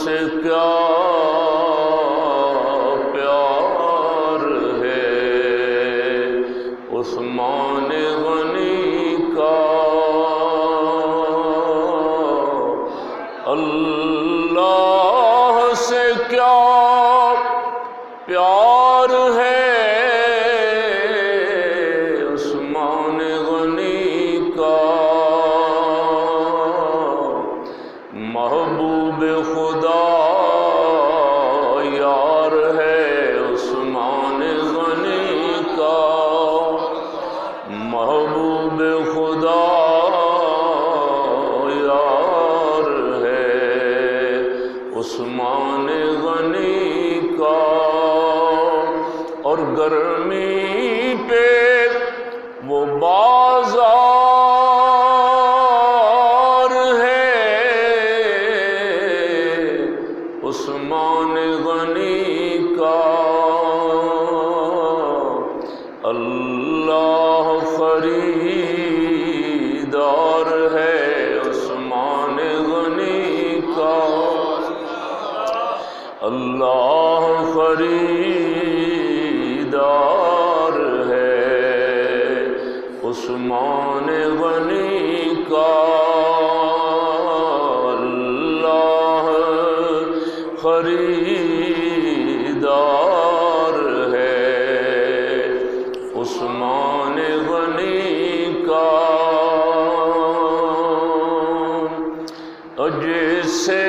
سے کیا پیار ہے عثمان غنی کا، اللہ سے کیا پیار ہے عثمان غنی کا، محبوب خدا یار ہے عثمان غنی کا، محبوب خدا یار ہے عثمان غنی کا، اور گرمی پہ وہ بازار ہے عثمان غنی کا، اللہ خریدار ہے عثمان غنی کا، اللہ خریدار ہے عثمان غنی کا، اللہ خریدار ہے عثمان غنی کا، جیسے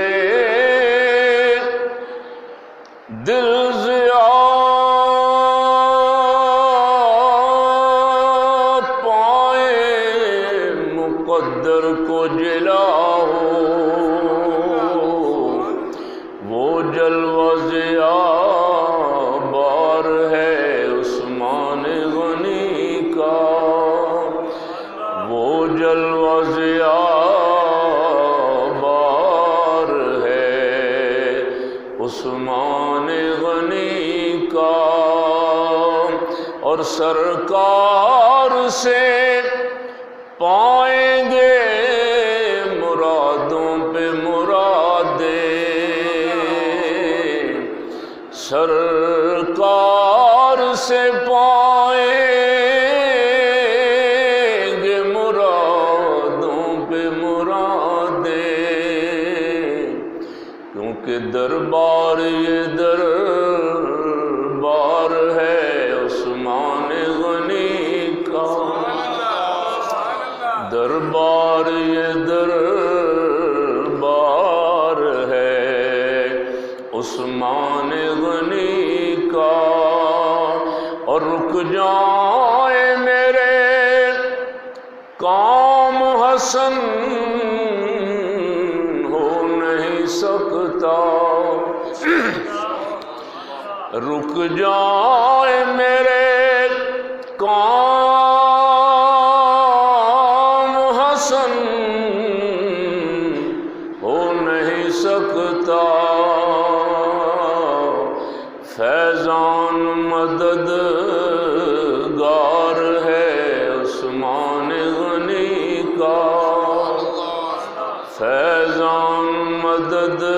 دل ضیا پائے مقدر کو جلا ہو، وہ جلوہ ضیا بار ہے عثمان غنی کا، وہ جلوہ ضیا بار ہے عثمان غنی کا، اور سرکار سے پائیں گے مرادوں پہ مرادیں، سرکار سے پائیں گے مرادوں پہ مرادیں، کیونکہ دربار یہ دربار ہے عثمان غنی کا، دربار یہ دربار ہے عثمان غنی کا، اور رک جائیں میرے کام حسن ہو نہیں سکتا، رک جائیں میرے کام حسن ہو نہیں سکتا، فیضان مددگار ہے عثمان غنی کا، فیضان مددگار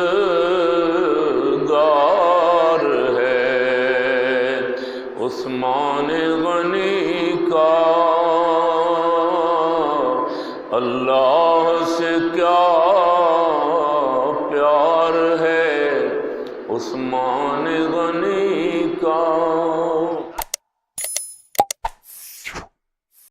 ہے عثمان غنی کا، اللہ سے کیا پیار ہے عثمان غنی کا۔